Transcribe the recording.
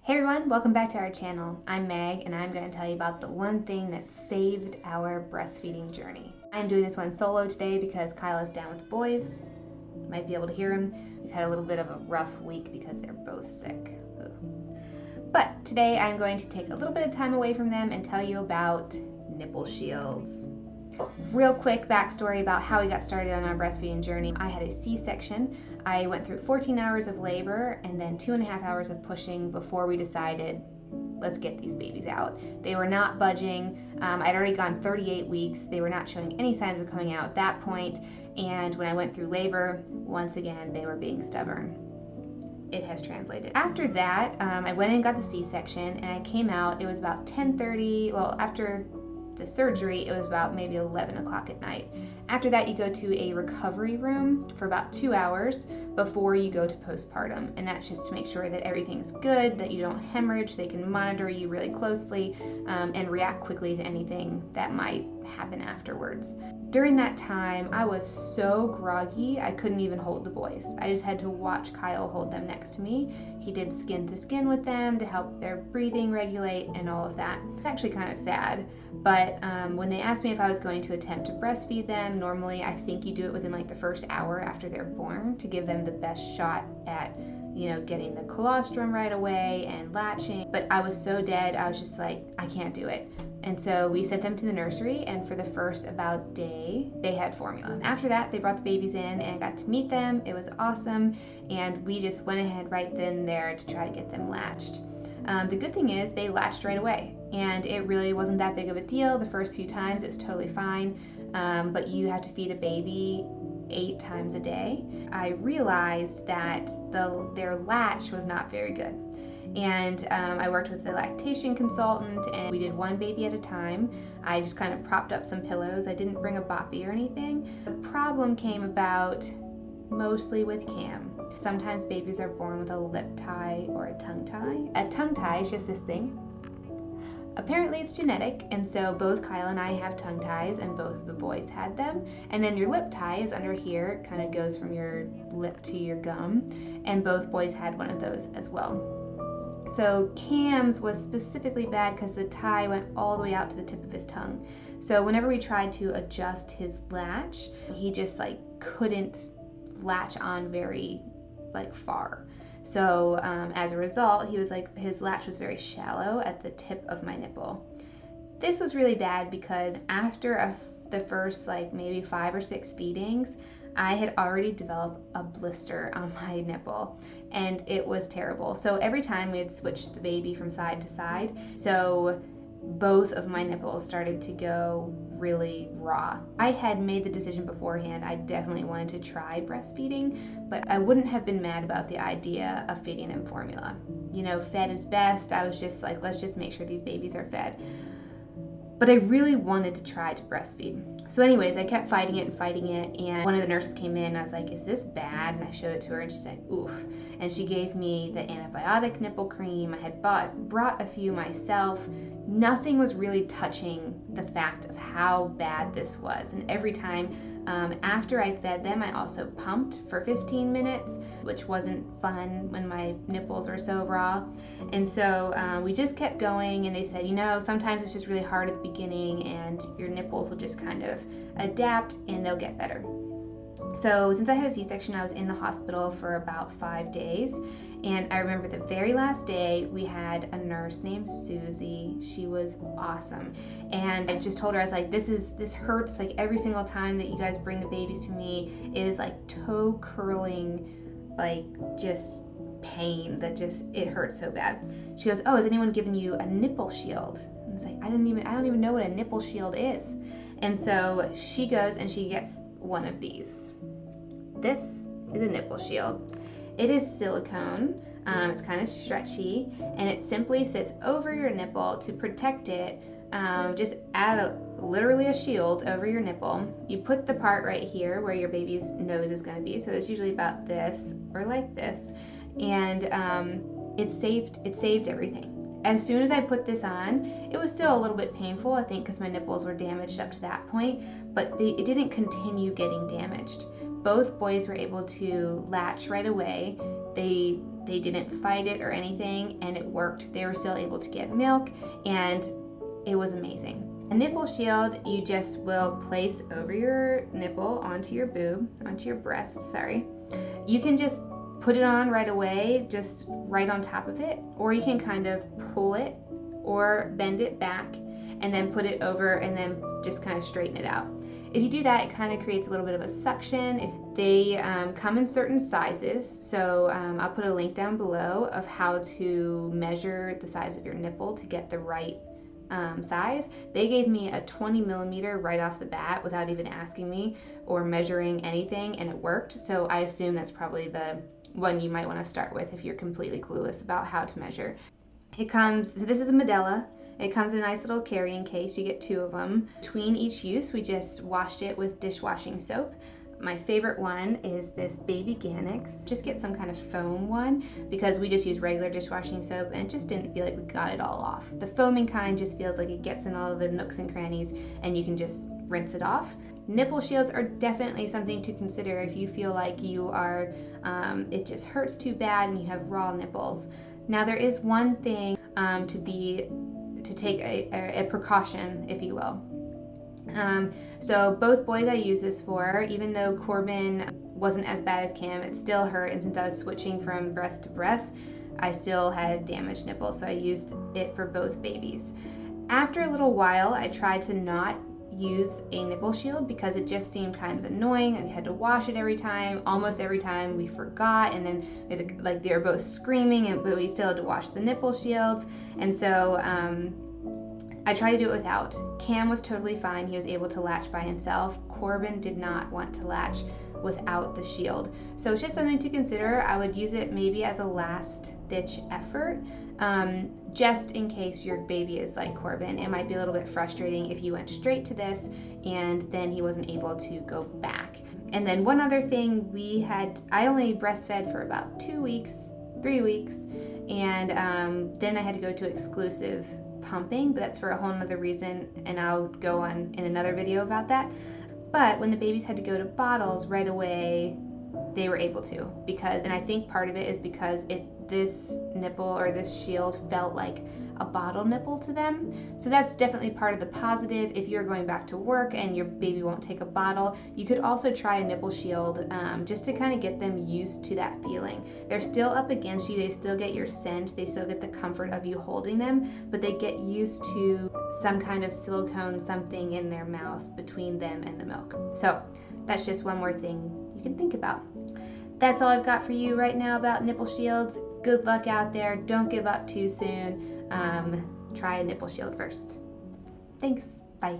Hey everyone, welcome back to our channel. I'm Meg and I'm going to tell you about the one thing that saved our breastfeeding journey. I'm doing this one solo today because Kyle is down with the boys. You might be able to hear him. We've had a little bit of a rough week because they're both sick. Ugh. But today I'm going to take a little bit of time away from them and tell you about nipple shields. Real quick backstory about how we got started on our breastfeeding journey. I had a C-section. I went through 14 hours of labor and then 2.5 hours of pushing before we decided, let's get these babies out. They were not budging. I'd already gone 38 weeks. They were not showing any signs of coming out at that point. And when I went through labor, once again, they were being stubborn. It has translated. After that, I went and got the C-section and I came out. It was about 10:30. Well, after the surgery, it was about maybe 11 o'clock at night. After that, you go to a recovery room for about 2 hours before you go to postpartum, and that's just to make sure that everything's good, that you don't hemorrhage. They can monitor you really closely and react quickly to anything that might happen afterwards. During that time, I was so groggy, I couldn't even hold the boys. I just had to watch Kyle hold them next to me. He did skin to skin with them to help their breathing regulate and all of that. It's actually kind of sad, but when they asked me if I was going to attempt to breastfeed them, normally I think you do it within like the first hour after they're born to give them the best shot at getting the colostrum right away and latching. But I was so dead, I was just like, I can't do it. And so we sent them to the nursery, and for the first about day, they had formula. After that, they brought the babies in and got to meet them. It was awesome, and we just went ahead right then and there to try to get them latched. The good thing is they latched right away, and it really wasn't that big of a deal. The first few times it was totally fine, but you have to feed a baby 8 times a day. I realized that their latch was not very good. And I worked with a lactation consultant, and we did one baby at a time. I just kind of propped up some pillows. I didn't bring a boppy or anything. The problem came about mostly with Cam. Sometimes babies are born with a lip tie or a tongue tie. A tongue tie is just this thing. Apparently it's genetic, and so both Kyle and I have tongue ties, and both of the boys had them. And then your lip tie is under here, it kind of goes from your lip to your gum, and both boys had one of those as well. So Cam's was specifically bad because the tie went all the way out to the tip of his tongue. So whenever we tried to adjust his latch, he just couldn't latch on very far. So as a result, his latch was very shallow at the tip of my nipple. This was really bad because after the first maybe 5 or 6 feedings, I had already developed a blister on my nipple, and it was terrible. So every time we had switched the baby from side to side, so both of my nipples started to go really raw. I had made the decision beforehand I definitely wanted to try breastfeeding, but I wouldn't have been mad about the idea of feeding them formula. Fed is best. I was just like, let's just make sure these babies are fed. But I really wanted to try to breastfeed. So anyways, I kept fighting it, and one of the nurses came in and I was like, is this bad? And I showed it to her and she said, oof. And she gave me the antibiotic nipple cream. I had brought a few myself. Nothing was really touching the fact of how bad this was. And every time after I fed them, I also pumped for 15 minutes, which wasn't fun when my nipples were so raw. And so we just kept going, and they said, sometimes it's just really hard at the beginning and your nipples will just kind of adapt and they'll get better. So since I had a C-section, I was in the hospital for about 5 days, and I remember the very last day we had a nurse named Susie. She was awesome, and I just told her, I was like, this hurts every single time that you guys bring the babies to me. It is toe curling, just pain that it hurts so bad. She goes, oh, has anyone given you a nipple shield? And I was like, I don't even know what a nipple shield is. And so she goes and she gets one of these. This is a nipple shield. It is silicone. It's kind of stretchy, and it simply sits over your nipple to protect it. Just add literally a shield over your nipple. You put the part right here where your baby's nose is going to be, so it's usually about this or like this, and it saved everything. As soon as I put this on, it was still a little bit painful, I think because my nipples were damaged up to that point, but it didn't continue getting damaged. Both boys were able to latch right away. They They didn't fight it or anything, and it worked. They were still able to get milk, and it was amazing. A nipple shield you just will place over your nipple onto your boob, onto your breast, sorry. You can just put it on right away, just right on top of it, or you can kind of pull it or bend it back and then put it over and then just kind of straighten it out. If you do that, it kind of creates a little bit of a suction. They come in certain sizes, so I'll put a link down below of how to measure the size of your nipple to get the right size. They gave me a 20 millimeter right off the bat without even asking me or measuring anything, and it worked. So I assume that's probably the one you might want to start with if you're completely clueless about how to measure. So this is a Medela. It comes in a nice little carrying case. You get 2 of them. Between each use, we just washed it with dishwashing soap. My favorite one is this Baby Ganix. Just get some kind of foam one because we just use regular dishwashing soap and it just didn't feel like we got it all off. The foaming kind just feels like it gets in all of the nooks and crannies and you can just rinse it off. Nipple shields are definitely something to consider if you feel like you are, it just hurts too bad and you have raw nipples. Now there is one thing to take a precaution, if you will. So both boys I use this for, even though Corbin wasn't as bad as Cam, it still hurt, and since I was switching from breast to breast, I still had damaged nipples, so I used it for both babies. After a little while, I tried to not use a nipple shield because it just seemed kind of annoying. We had to wash it every time, almost every time we forgot, and then like they were both screaming, but we still had to wash the nipple shields, and so I tried to do it without. Cam was totally fine. He was able to latch by himself. Corbin did not want to latch without the shield. So it's just something to consider. I would use it maybe as a last ditch effort, just in case your baby is like Corbin. It might be a little bit frustrating if you went straight to this and then he wasn't able to go back. And then one other thing, I only breastfed for about 3 weeks, and then I had to go to exclusive pumping, but that's for a whole nother reason, and I'll go on in another video about that. But when the babies had to go to bottles right away, they were able to, and I think part of it is because this nipple or this shield felt like a bottle nipple to them. So that's definitely part of the positive. If you're going back to work and your baby won't take a bottle, you could also try a nipple shield just to kind of get them used to that feeling. They're still up against you, they still get your scent, they still get the comfort of you holding them, but they get used to some kind of silicone something in their mouth between them and the milk. So that's just one more thing you can think about. That's all I've got for you right now about nipple shields. Good luck out there. Don't give up too soon. Try a nipple shield first. Thanks. Bye.